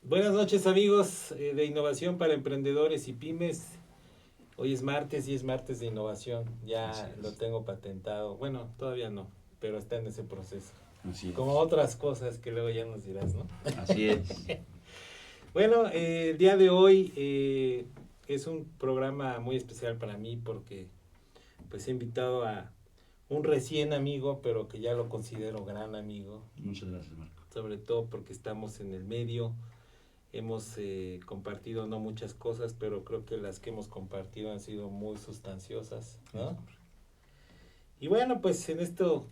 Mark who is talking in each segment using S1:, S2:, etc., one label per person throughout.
S1: Buenas noches amigos de Innovación para Emprendedores y Pymes. Hoy es martes y es martes de innovación.
S2: Así
S1: Ya lo
S2: es,
S1: tengo patentado. Bueno, todavía no, pero está en ese proceso.
S2: así
S1: Como
S2: es,
S1: otras cosas que luego ya nos dirás, ¿no?
S2: así es.
S1: Bueno, el día de hoy es un programa muy especial para mí porque pues he invitado a un recién amigo, pero que ya lo considero gran amigo,
S2: Muchas gracias, Marco.
S1: sobre todo porque estamos en el medio. Hemos compartido no muchas cosas, pero creo que las que hemos compartido han sido muy sustanciosas,
S2: Es
S1: ¿no?
S2: correcto.
S1: Y bueno, pues en esto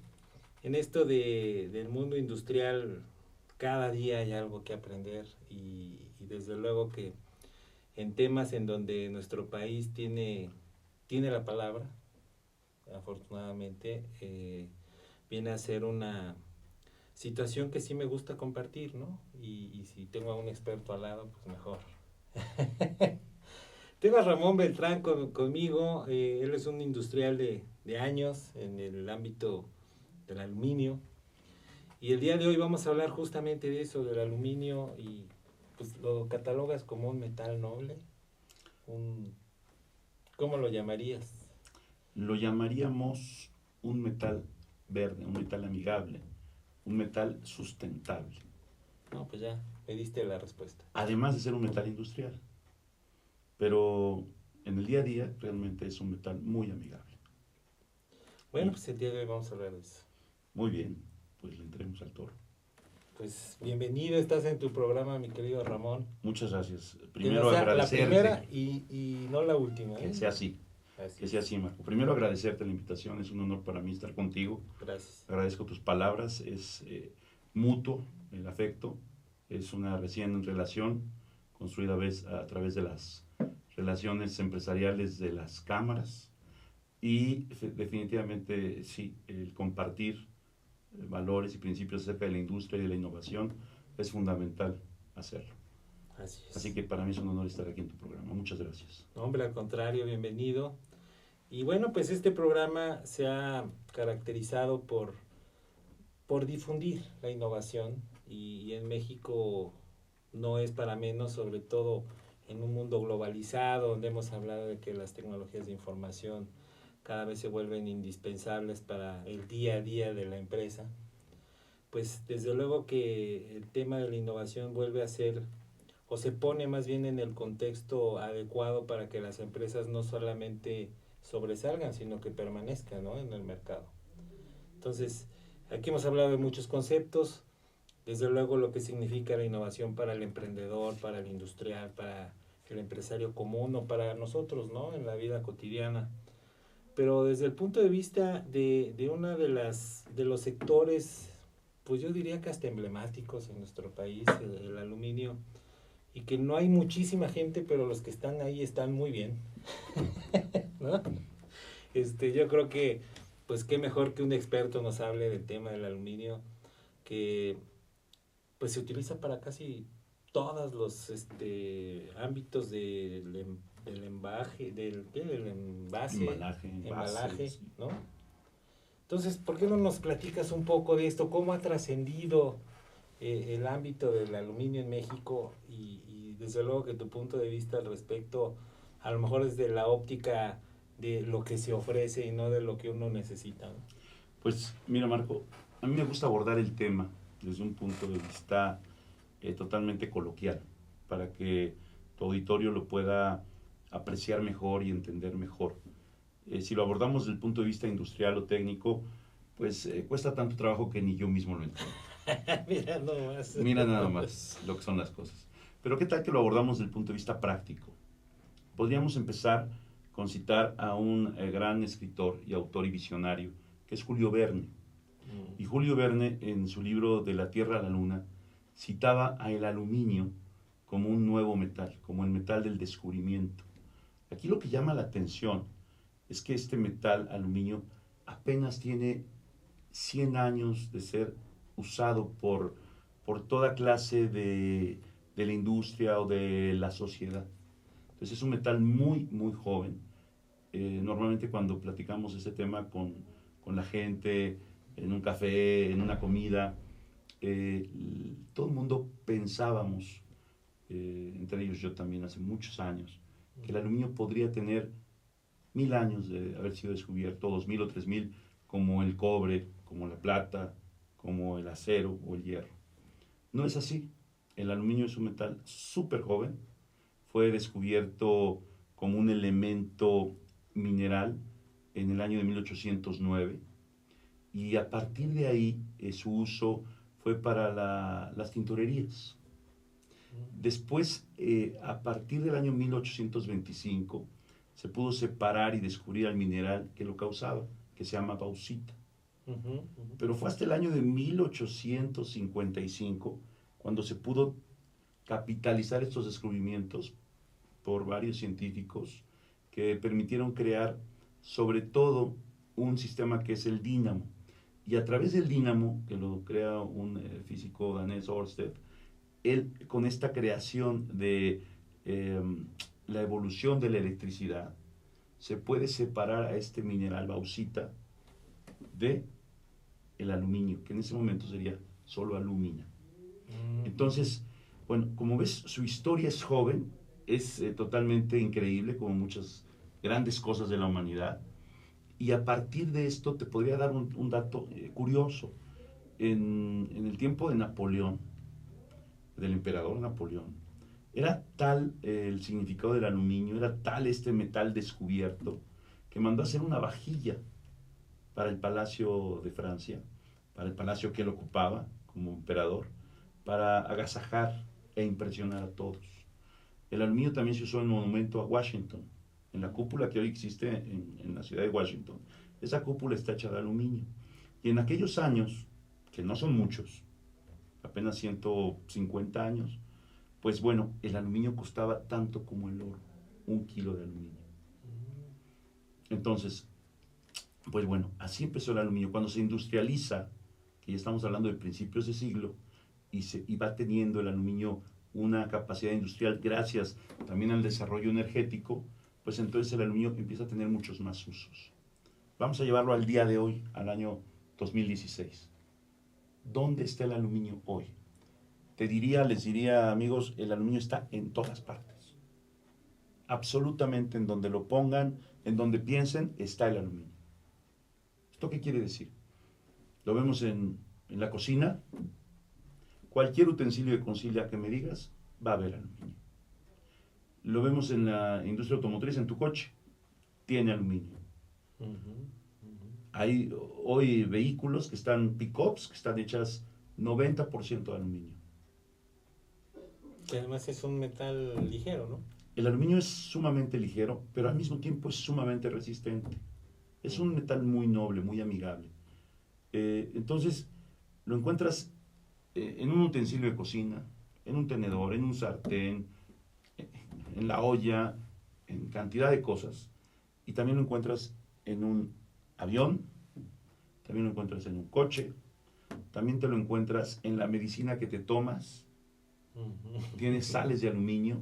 S1: del mundo industrial, cada día hay algo que aprender y desde luego que en temas en donde nuestro país tiene la palabra, afortunadamente, viene a ser una situación que sí me gusta compartir, ¿no? Y si tengo a un experto al lado, pues mejor. Tengo a Ramón Beltrán conmigo, él es un industrial de años en el ámbito del aluminio y el día de hoy vamos a hablar justamente de eso, del aluminio y pues lo catalogas como un metal noble, un, ¿cómo lo llamarías?
S2: Lo llamaríamos un metal verde, un metal amigable, un metal sustentable,
S1: No, pues ya, me diste la respuesta.
S2: además de ser un metal industrial, pero en el día a día realmente es un metal muy amigable.
S1: Bueno,
S2: Y
S1: pues el día de hoy vamos a hablar de eso.
S2: muy bien, pues le entremos al toro.
S1: Pues bienvenido, estás en tu programa, mi querido Ramón.
S2: Muchas gracias.
S1: Que no
S2: Primero
S1: sea la primera
S2: agradecerte,
S1: y no la última,
S2: que
S1: ¿eh?
S2: sea así,
S1: Así
S2: que sea
S1: es.
S2: así, Marco. Primero agradecerte la invitación, es un honor para mí estar contigo.
S1: Gracias.
S2: Agradezco tus palabras, es mutuo el afecto, es una recién relación construida a través de las relaciones empresariales de las cámaras y definitivamente sí, el compartir valores y principios acerca de la industria y de la innovación es fundamental hacerlo.
S1: Así
S2: Así
S1: es.
S2: que para mí es un honor estar aquí en tu programa. Muchas gracias.
S1: No, hombre, al contrario, bienvenido. Y bueno, pues este programa se ha caracterizado por difundir la innovación y en México no es para menos, sobre todo en un mundo globalizado, donde hemos hablado de que las tecnologías de información cada vez se vuelven indispensables para el día a día de la empresa. Pues desde luego que el tema de la innovación vuelve a ser o se pone más bien en el contexto adecuado para que las empresas no solamente sobresalgan, sino que permanezcan, ¿no?, en el mercado. Entonces, aquí hemos hablado de muchos conceptos, desde luego lo que significa la innovación para el emprendedor, para el industrial, para el empresario común o para nosotros, ¿no?, en la vida cotidiana. Pero desde el punto de vista de una de los sectores, pues yo diría que hasta emblemáticos en nuestro país, el aluminio, y que no hay muchísima gente, pero los que están ahí están muy bien, ¿no? Yo creo que, pues qué mejor que un experto nos hable del tema del aluminio, que pues se utiliza para casi todos los ámbitos del embaje, del envase,
S2: Embalaje,
S1: embalaje,
S2: envases.
S1: ¿no? Entonces, ¿por qué no nos platicas un poco de esto? ¿Cómo ha trascendido el ámbito del aluminio en México y desde luego que tu punto de vista al respecto a lo mejor es de la óptica de lo que se ofrece y no de lo que uno necesita, ¿no?
S2: Pues mira, Marco, a mí me gusta abordar el tema desde un punto de vista totalmente coloquial, para que tu auditorio lo pueda apreciar mejor y entender mejor. Si lo abordamos desde el punto de vista industrial o técnico, pues cuesta tanto trabajo que ni yo mismo lo entiendo.
S1: Mira nomás.
S2: Mira nada más lo que son las cosas. Pero ¿qué tal que lo abordamos desde el punto de vista práctico? Podríamos empezar con citar a un gran escritor y autor y visionario, que es Julio Verne. Y Julio Verne, en su libro De la Tierra a la Luna, citaba al aluminio como un nuevo metal, como el metal del descubrimiento. Aquí lo que llama la atención es que este metal aluminio apenas tiene 100 años de ser usado por toda clase de la industria o de la sociedad. Entonces es un metal muy, muy joven. Normalmente cuando platicamos este tema con la gente, en un café, en una comida, todo el mundo pensábamos entre ellos yo también hace muchos años, que el aluminio podría tener 1000 años de haber sido descubierto, 2000 o 3000, como el cobre, como la plata, como el acero o el hierro. No es así. El aluminio es un metal súper joven. Fue descubierto como un elemento mineral en el año de 1809 y a partir de ahí su uso fue para las tintorerías. Después, a partir del año 1825, se pudo separar y descubrir el mineral que lo causaba, que se llama bauxita. Pero fue hasta el año de 1855 cuando se pudo capitalizar estos descubrimientos por varios científicos que permitieron crear sobre todo un sistema que es el dínamo. Y a través del dínamo, que lo crea un físico danés, Ørsted, él con esta creación de la evolución de la electricidad, se puede separar a este mineral bauxita de el aluminio, que en ese momento sería solo alumina. Entonces, bueno, como ves, su historia es joven, es totalmente increíble, como muchas grandes cosas de la humanidad. Y a partir de esto te podría dar un dato curioso. En el tiempo de Napoleón, del emperador Napoleón, era tal el significado del aluminio, era tal este metal descubierto, que mandó a hacer una vajilla para el Palacio de Francia, para el palacio que él ocupaba como emperador, para agasajar e impresionar a todos. El aluminio también se usó en el monumento a Washington, en la cúpula que hoy existe en la ciudad de Washington. Esa cúpula está hecha de aluminio. Y en aquellos años, que no son muchos, apenas 150 años, pues bueno, el aluminio costaba tanto como el oro, 1 kilo de aluminio. Entonces, pues bueno, así empezó el aluminio. Cuando se industrializa, que ya estamos hablando de principios de siglo, y va teniendo el aluminio una capacidad industrial gracias también al desarrollo energético, pues entonces el aluminio empieza a tener muchos más usos. Vamos a llevarlo al día de hoy, al año 2016. ¿Dónde está el aluminio hoy? Les diría, amigos, el aluminio está en todas partes. Absolutamente en donde lo pongan, en donde piensen, está el aluminio. ¿Esto qué quiere decir? Lo vemos en la cocina. Cualquier utensilio de cocina que me digas, va a haber aluminio. Lo vemos en la industria automotriz, en tu coche, tiene aluminio. Hay hoy vehículos que están, pick-ups, que están hechas 90% de aluminio.
S1: Que además es un metal ligero, ¿no?
S2: El aluminio es sumamente ligero, pero al mismo tiempo es sumamente resistente. Es un metal muy noble, muy amigable. Entonces, lo encuentras en un utensilio de cocina, en un tenedor, en un sartén, en la olla, en cantidad de cosas. Y también lo encuentras en un avión, también lo encuentras en un coche, también te lo encuentras en la medicina que te tomas. Tiene sales de aluminio.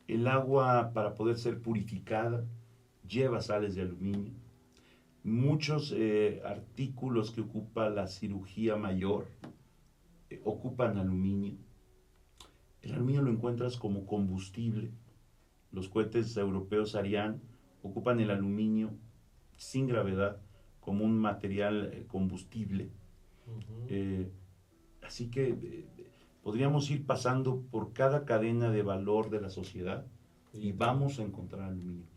S2: El agua, para poder ser purificada, lleva sales de aluminio. Muchos artículos que ocupa la cirugía mayor ocupan aluminio. El aluminio lo encuentras como combustible. Los cohetes europeos Ariane ocupan el aluminio sin gravedad como un material combustible. Así que podríamos ir pasando por cada cadena de valor de la sociedad y vamos a encontrar aluminio.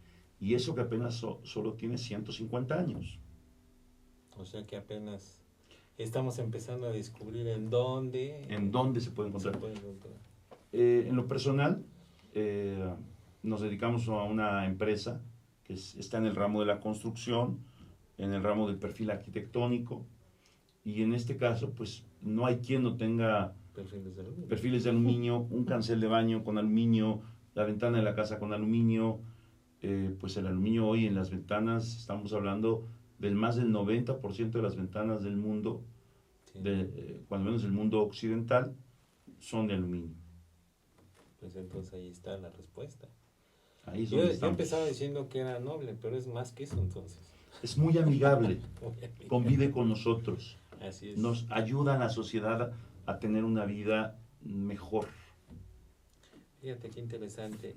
S2: Y eso que apenas solo tiene 150 años.
S1: O sea que apenas estamos empezando a descubrir en dónde
S2: se puede encontrar. En lo personal, nos dedicamos a una empresa que está en el ramo de la construcción, en el ramo del perfil arquitectónico, y en este caso, pues no hay quien no tenga perfiles de aluminio, un cancel de baño con aluminio, la ventana de la casa con aluminio. Pues el aluminio hoy en las ventanas, estamos hablando del más del 90% de las ventanas del mundo, sí. Cuando menos el mundo occidental, son de aluminio.
S1: Pues entonces ahí está la respuesta.
S2: Ahí es
S1: yo empezaba diciendo que era noble, pero es más que eso entonces.
S2: Es muy amigable, convive con nosotros,
S1: así es.
S2: Nos ayuda a la sociedad a tener una vida mejor.
S1: Fíjate qué interesante.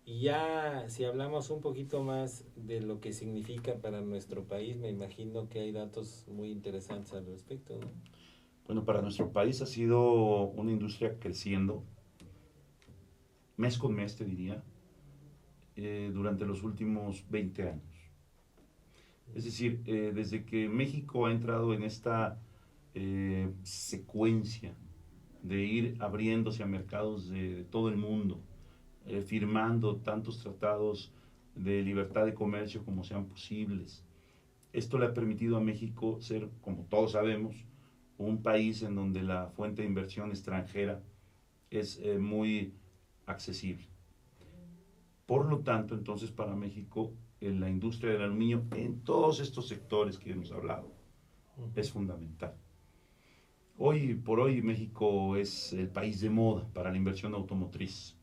S1: Y ya si hablamos un poquito más de lo que significa para nuestro país, me imagino que hay datos muy interesantes al respecto, ¿no?
S2: Bueno, para nuestro país ha sido una industria creciendo mes con mes, te diría, durante los últimos 20 años. Es decir, desde que México ha entrado en esta secuencia de ir abriéndose a mercados de todo el mundo, firmando tantos tratados de libertad de comercio como sean posibles. Esto le ha permitido a México ser, como todos sabemos, un país en donde la fuente de inversión extranjera es muy accesible. Por lo tanto, entonces para México, la industria del aluminio en todos estos sectores que hemos hablado es fundamental. Hoy por hoy México es el país de moda para la inversión automotriz.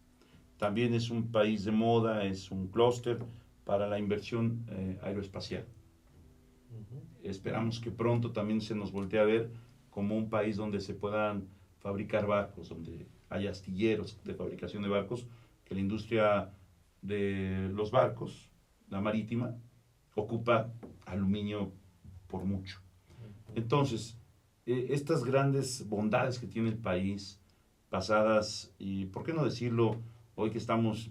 S2: También es un país de moda, es un clúster para la inversión aeroespacial. Esperamos que pronto también se nos voltee a ver como un país donde se puedan fabricar barcos, donde haya astilleros de fabricación de barcos, que la industria de los barcos, la marítima, ocupa aluminio por mucho. Entonces, estas grandes bondades que tiene el país, basadas, y por qué no decirlo, hoy que estamos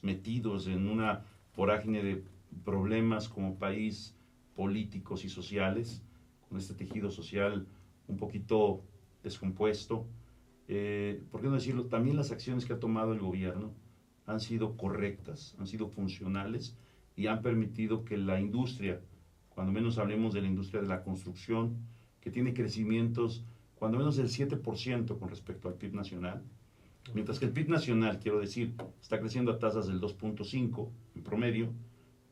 S2: metidos en una vorágine de problemas como país, políticos y sociales, con este tejido social un poquito descompuesto, por qué no decirlo, también las acciones que ha tomado el gobierno han sido correctas, han sido funcionales y han permitido que la industria, cuando menos hablemos de la industria de la construcción, que tiene crecimientos cuando menos del 7% con respecto al PIB nacional, mientras que el PIB nacional, quiero decir, está creciendo a tasas del 2.5 en promedio,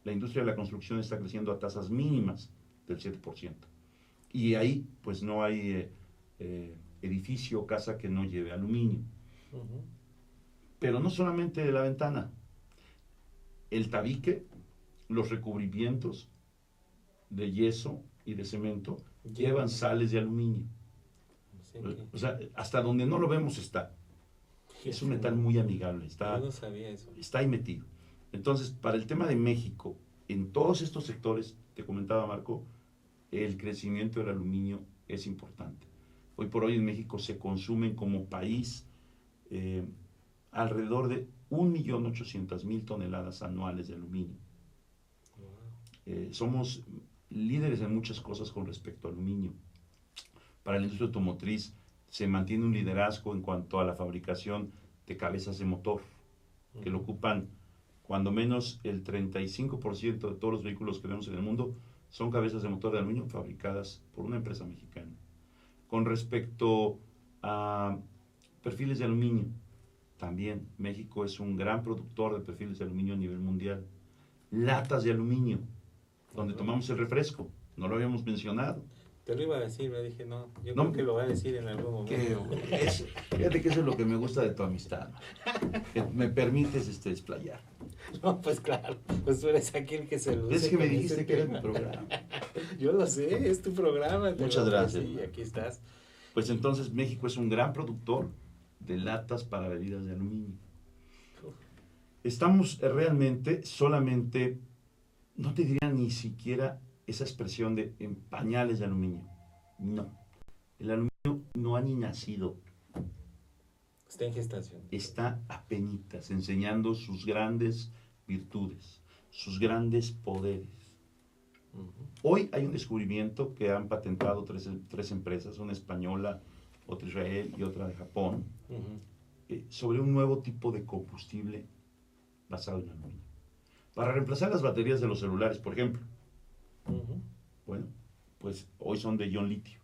S2: la industria de la construcción está creciendo a tasas mínimas del 7%. Y ahí pues no hay edificio o casa que no lleve aluminio. Pero no solamente la ventana, el tabique, los recubrimientos de yeso y de cemento llevan sales de aluminio. O sea, hasta donde no lo vemos está. Es un metal muy amigable,
S1: Yo no sabía eso.
S2: Está ahí metido. Entonces, para el tema de México, en todos estos sectores, te comentaba Marco, el crecimiento del aluminio es importante. Hoy por hoy en México se consumen como país alrededor de 1.800.000 toneladas anuales de aluminio. Somos líderes en muchas cosas con respecto al aluminio. Para la industria automotriz se mantiene un liderazgo en cuanto a la fabricación de cabezas de motor, que lo ocupan cuando menos el 35% de todos los vehículos que vemos en el mundo son cabezas de motor de aluminio fabricadas por una empresa mexicana. Con respecto a perfiles de aluminio, también México es un gran productor de perfiles de aluminio a nivel mundial. Latas de aluminio, donde tomamos el refresco, no lo habíamos mencionado.
S1: Te lo iba a decir, me dije, no, yo creo que lo va a decir en algún momento.
S2: Fíjate que eso es lo que me gusta de tu amistad, que me permites explayar.
S1: No, pues claro, pues tú eres aquel que se luce.
S2: Es que me dijiste que era mi programa.
S1: Yo lo sé, es tu programa.
S2: Muchas gracias.
S1: Sí, aquí estás.
S2: Pues entonces México es un gran productor de latas para bebidas de aluminio. Estamos realmente solamente, no te diría ni siquiera esa expresión de en pañales de aluminio. No. El aluminio no ha ni nacido.
S1: Está en gestación.
S2: Está apenitas enseñando sus grandes virtudes, sus grandes poderes. Hoy hay un descubrimiento que han patentado tres empresas, una española, otra de Israel y otra de Japón, sobre un nuevo tipo de combustible basado en aluminio. Para reemplazar las baterías de los celulares, por ejemplo. Bueno, pues hoy son de ion litio.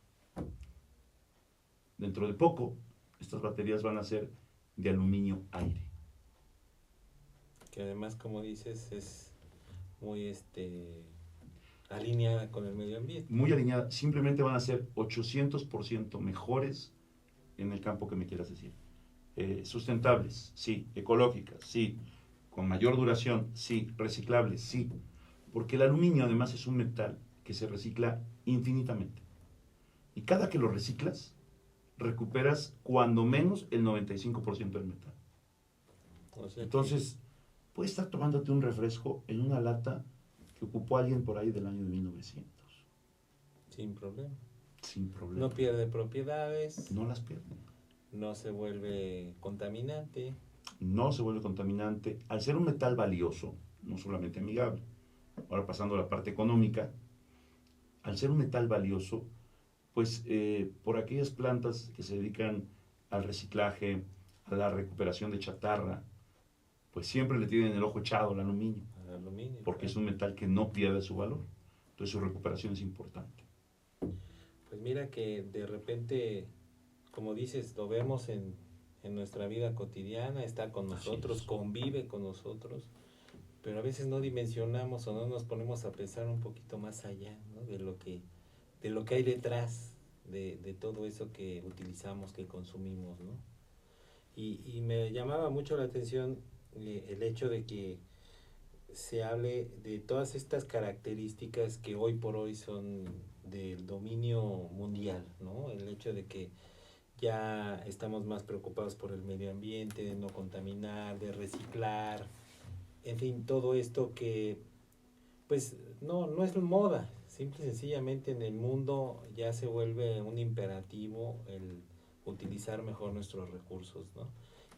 S2: Dentro de poco, estas baterías van a ser de aluminio aire.
S1: Que además, como dices, es muy alineada con el medio ambiente.
S2: Muy alineada. Simplemente van a ser 800% mejores en el campo que me quieras decir. Sustentables, sí. Ecológicas, sí. Con mayor duración, sí. Reciclables, sí. Porque el aluminio además es un metal que se recicla infinitamente. Y cada que lo reciclas, recuperas cuando menos el 95% del metal.
S1: O sea
S2: Entonces, puedes estar tomándote un refresco en una lata que ocupó alguien por ahí del año de 1900.
S1: sin problema.
S2: Sin problema.
S1: No pierde propiedades,
S2: No las pierden.
S1: no se vuelve contaminante.
S2: No se vuelve contaminante. Al ser un metal valioso, no solamente amigable. Ahora pasando a la parte económica, al ser un metal valioso, pues por aquellas plantas que se dedican al reciclaje, a la recuperación de chatarra, pues siempre le tienen el ojo echado al aluminio,
S1: Al aluminio,
S2: porque
S1: claro.
S2: es un metal que no pierde su valor. Entonces su recuperación es importante.
S1: Pues mira que de repente, como dices, lo vemos en nuestra vida cotidiana, está con
S2: Así
S1: nosotros,
S2: es.
S1: convive con nosotros, pero a veces no dimensionamos o no nos ponemos a pensar un poquito más allá, ¿no? De lo que hay detrás de todo eso que utilizamos, que consumimos, ¿no? Y me llamaba mucho la atención el hecho de que se hable de todas estas características que hoy por hoy son del dominio mundial, ¿no? El hecho de que ya estamos más preocupados por el medio ambiente, de no contaminar, de reciclar, en fin, todo esto que pues no es moda, simple y sencillamente en el mundo ya se vuelve un imperativo el utilizar mejor nuestros recursos, ¿no?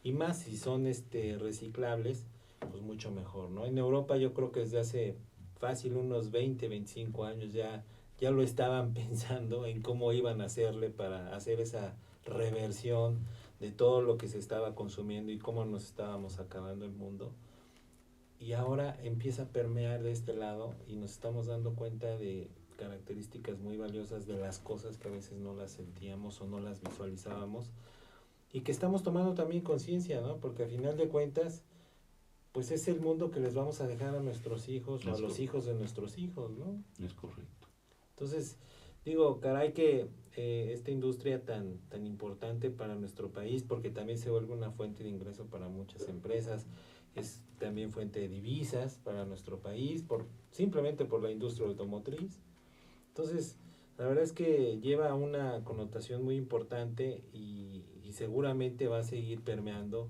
S1: Y más si son reciclables, pues mucho mejor, ¿no? En Europa yo creo que desde hace fácil unos 20, 25 años ya lo estaban pensando en cómo iban a hacerle para hacer esa reversión de todo lo que se estaba consumiendo y cómo nos estábamos acabando el mundo. Y ahora empieza a permear de este lado y nos estamos dando cuenta de características muy valiosas de las cosas que a veces no las sentíamos o no las visualizábamos y que estamos tomando también conciencia, ¿no? Porque a final de cuentas, pues es el mundo que les vamos a dejar a nuestros hijos o a los hijos de nuestros hijos, ¿no?
S2: Es correcto.
S1: Entonces, digo, caray que esta industria tan importante para nuestro país, porque también se vuelve una fuente de ingreso para muchas empresas, es también fuente de divisas para nuestro país, simplemente por la industria automotriz. Entonces, la verdad es que lleva una connotación muy importante y seguramente va a seguir permeando,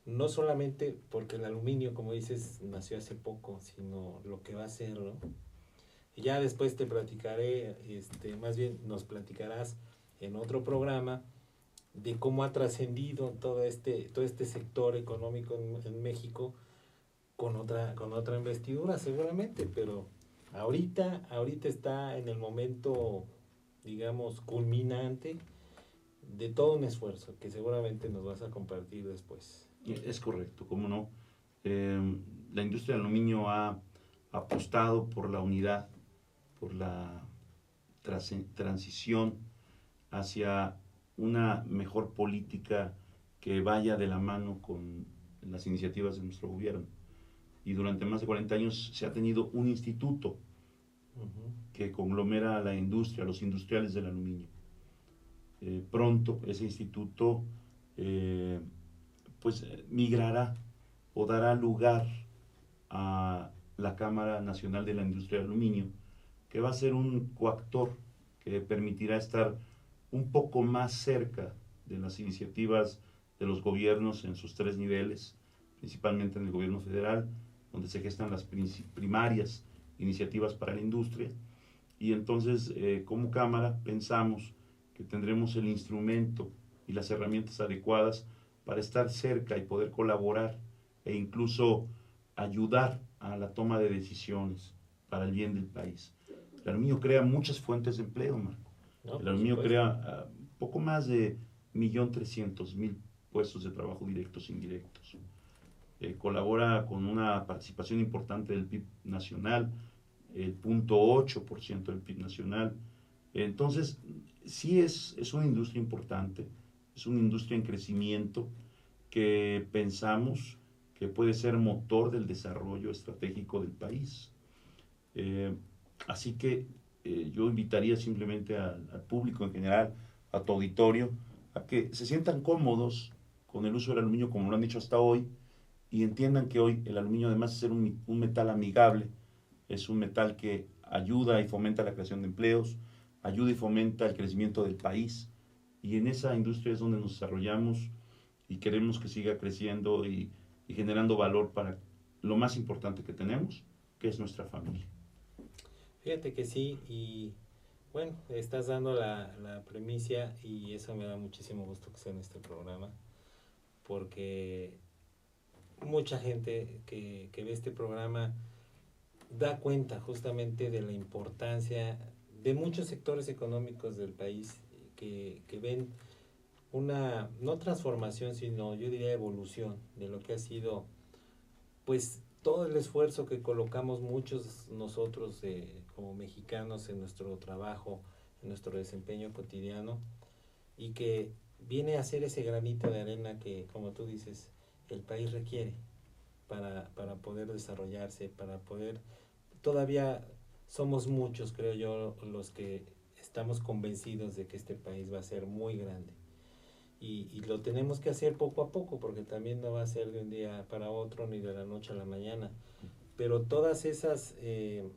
S1: no solamente porque el aluminio, como dices, nació hace poco, sino lo que va a ser, ¿no? Y ya después te platicaré, más bien nos platicarás en otro programa de cómo ha trascendido todo este sector económico en México con otra investidura seguramente, pero ahorita está en el momento, digamos, culminante de todo un esfuerzo que seguramente nos vas a compartir después.
S2: Es correcto, cómo no. Eh, la industria del aluminio ha apostado por la unidad, por la transición hacia una mejor política que vaya de la mano con las iniciativas de nuestro gobierno. Y durante más de 40 años se ha tenido un instituto que conglomera a la industria, a los industriales del aluminio. Pronto ese instituto migrará o dará lugar a la Cámara Nacional de la Industria del Aluminio, que va a ser un coactor que permitirá estar un poco más cerca de las iniciativas de los gobiernos en sus tres niveles, principalmente en el gobierno federal, donde se gestan las primarias iniciativas para la industria. Y entonces, como Cámara, pensamos que tendremos el instrumento y las herramientas adecuadas para estar cerca y poder colaborar e incluso ayudar a la toma de decisiones para el bien del país. El aluminio crea muchas fuentes de empleo, Marco.
S1: ¿No?
S2: El aluminio crea poco más de 1.300.000 puestos de trabajo directos e indirectos. Colabora con una participación importante del PIB nacional, el 0.8% del PIB nacional. Entonces, sí es una industria importante, es una industria en crecimiento que pensamos que puede ser motor del desarrollo estratégico del país. Así que yo invitaría simplemente al público en general, a tu auditorio, a que se sientan cómodos con el uso del aluminio como lo han dicho hasta hoy y entiendan que hoy el aluminio, además de ser un metal amigable, es un metal que ayuda y fomenta la creación de empleos, ayuda y fomenta el crecimiento del país, y en esa industria es donde nos desarrollamos y queremos que siga creciendo y y generando valor para lo más importante que tenemos, que es nuestra familia.
S1: Fíjate que sí, y bueno, estás dando la primicia y eso me da muchísimo gusto que sea en este programa, porque mucha gente que ve este programa da cuenta justamente de la importancia de muchos sectores económicos del país que ven una, no transformación, sino yo diría evolución de lo que ha sido, pues todo el esfuerzo que colocamos muchos nosotros como mexicanos en nuestro trabajo, en nuestro desempeño cotidiano, y que viene a ser ese granito de arena que, como tú dices, el país requiere para poder desarrollarse, para poder, todavía somos muchos, creo yo, los que estamos convencidos de que este país va a ser muy grande. Y lo tenemos que hacer poco a poco, porque también no va a ser de un día para otro ni de la noche a la mañana. Pero todas esas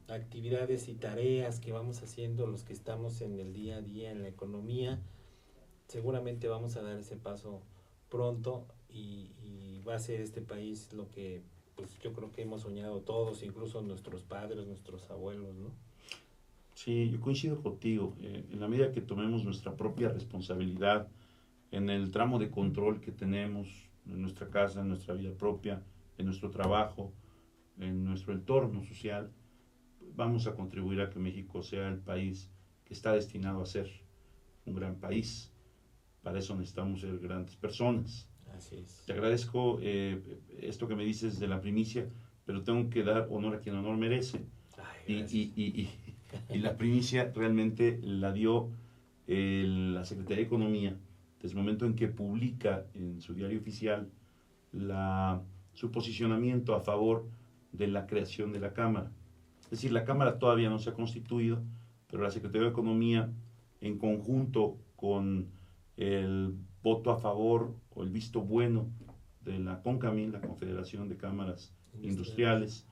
S1: actividades y tareas que vamos haciendo, los que estamos en el día a día, en la economía, seguramente vamos a dar ese paso pronto y va a ser este país lo que pues yo creo que hemos soñado todos, incluso nuestros padres, nuestros abuelos, ¿no?
S2: Sí, yo coincido contigo. En la medida que tomemos nuestra propia responsabilidad en el tramo de control que tenemos en nuestra casa, en nuestra vida propia, en nuestro trabajo, en nuestro entorno social, vamos a contribuir a que México sea el país que está destinado a ser un gran país. Para eso necesitamos ser grandes personas.
S1: Así es.
S2: Te agradezco esto que me dices de la primicia, pero tengo que dar honor a quien honor merece.
S1: Ay,
S2: Y la primicia realmente la dio la Secretaría de Economía desde el momento en que publica en su diario oficial su posicionamiento a favor de la creación de la Cámara. Es decir, la Cámara todavía no se ha constituido, pero la Secretaría de Economía, en conjunto con el voto a favor o el visto bueno de la CONCAMIN, la Confederación de Cámaras Industriales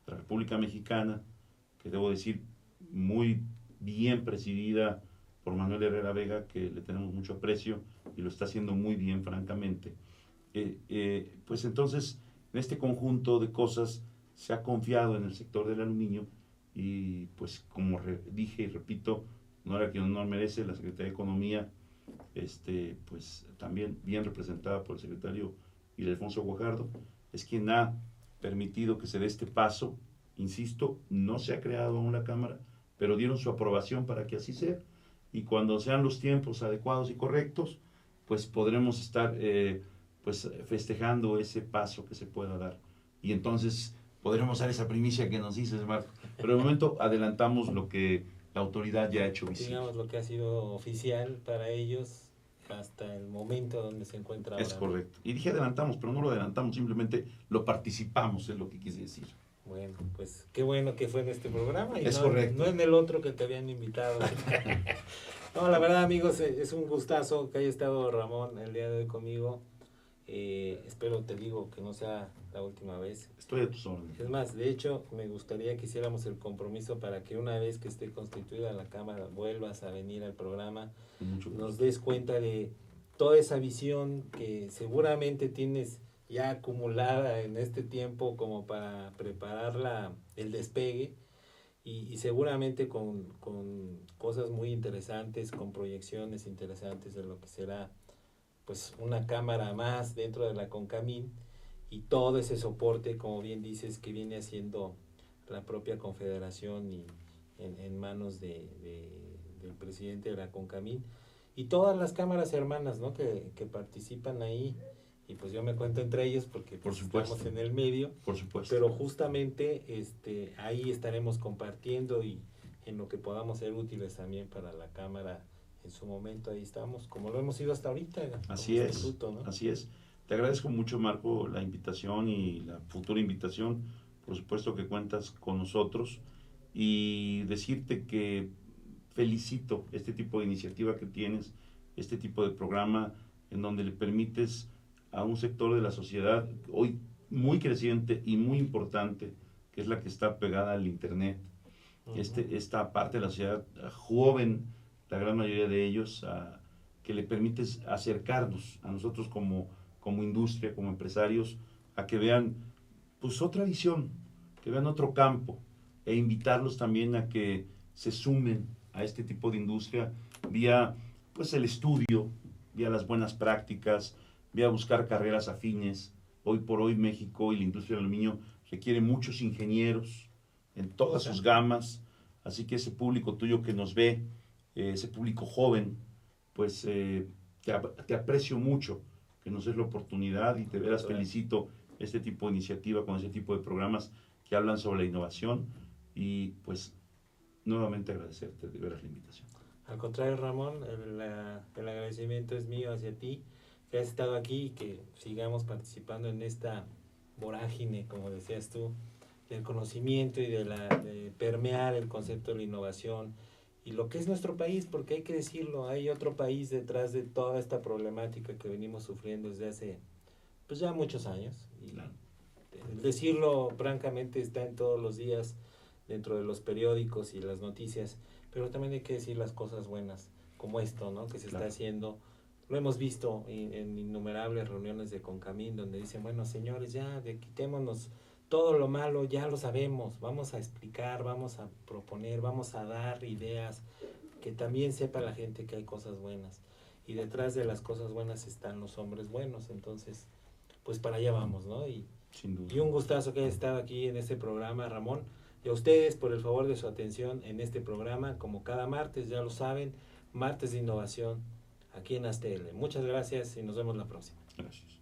S2: de la República Mexicana, que debo decir muy bien presidida por Manuel Herrera Vega, que le tenemos mucho aprecio y lo está haciendo muy bien, francamente. Pues entonces, en este conjunto de cosas se ha confiado en el sector del aluminio y pues como dije y repito, no era quien honor merece, la Secretaría de Economía, pues también bien representada por el secretario Ildefonso Guajardo, es quien ha permitido que se dé este paso. Insisto, no se ha creado aún la Cámara, pero dieron su aprobación para que así sea, y cuando sean los tiempos adecuados y correctos, pues podremos estar pues festejando ese paso que se pueda dar, y entonces podremos dar esa primicia que nos dices, Marco, pero de momento adelantamos lo que la autoridad ya ha hecho visible.
S1: Digamos lo que ha sido oficial para ellos hasta el momento donde se encuentra ahora.
S2: Es correcto. Y dije adelantamos, pero no lo adelantamos, simplemente lo participamos, es lo que quise decir.
S1: Bueno, pues qué bueno que fue en este programa y
S2: es
S1: no,
S2: correcto.
S1: No en el otro que te habían invitado. No, la verdad, amigos, es un gustazo que haya estado Ramón el día de hoy conmigo. Espero, te digo, que no sea la última vez.
S2: Estoy a tus órdenes.
S1: Es más, de hecho, me gustaría que hiciéramos el compromiso para que una vez que esté constituida la Cámara vuelvas a venir al programa, nos des cuenta de toda esa visión que seguramente tienes ya acumulada en este tiempo como para preparar el despegue y seguramente con cosas muy interesantes, con proyecciones interesantes de lo que será pues una cámara más dentro de la CONCAMIN y todo ese soporte, como bien dices, que viene haciendo la propia confederación y en manos del presidente de la CONCAMIN y todas las cámaras hermanas, ¿no? que participan ahí, y pues yo me cuento entre ellos porque pues, estamos en el medio.
S2: Por supuesto.
S1: Pero justamente ahí estaremos compartiendo y en lo que podamos ser útiles también para la Cámara en su momento, ahí estamos, como lo hemos ido hasta ahorita.
S2: Así es, ¿no? Así es. Te agradezco mucho, Marco, la invitación y la futura invitación. Por supuesto que cuentas con nosotros y decirte que felicito este tipo de iniciativa que tienes, este tipo de programa en donde le permites a un sector de la sociedad hoy muy creciente y muy importante, que es la que está pegada al internet. Esta parte de la sociedad joven, la gran mayoría de ellos, que le permites acercarnos a nosotros como industria, como empresarios, a que vean pues otra visión, que vean otro campo, e invitarlos también a que se sumen a este tipo de industria vía pues el estudio, vía las buenas prácticas, vía buscar carreras afines. Hoy por hoy México y la industria del aluminio requiere muchos ingenieros en todas sus gamas, así que ese público tuyo que nos ve, ese público joven, pues te aprecio mucho que nos des la oportunidad y te veras felicito este tipo de iniciativa con ese tipo de programas que hablan sobre la innovación y pues nuevamente agradecerte de veras la invitación.
S1: Al contrario, Ramón, el agradecimiento es mío hacia ti, que has estado aquí y que sigamos participando en esta vorágine, como decías tú, del conocimiento y de permear el concepto de la innovación y lo que es nuestro país, porque hay que decirlo, hay otro país detrás de toda esta problemática que venimos sufriendo desde hace pues ya muchos años. Y claro, decirlo francamente está en todos los días dentro de los periódicos y las noticias, pero también hay que decir las cosas buenas, como esto, ¿no? Que se está haciendo. Lo hemos visto en innumerables reuniones de Concamín, donde dicen, bueno, señores, ya quitémonos todo lo malo, ya lo sabemos, vamos a explicar, vamos a proponer, vamos a dar ideas, que también sepa la gente que hay cosas buenas. Y detrás de las cosas buenas están los hombres buenos, entonces, pues para allá vamos, ¿no? Y un gustazo que haya estado aquí en este programa, Ramón. Y a ustedes por el favor de su atención en este programa, como cada martes, ya lo saben, martes de innovación, aquí en ASTL. Muchas gracias y nos vemos la próxima.
S2: Gracias.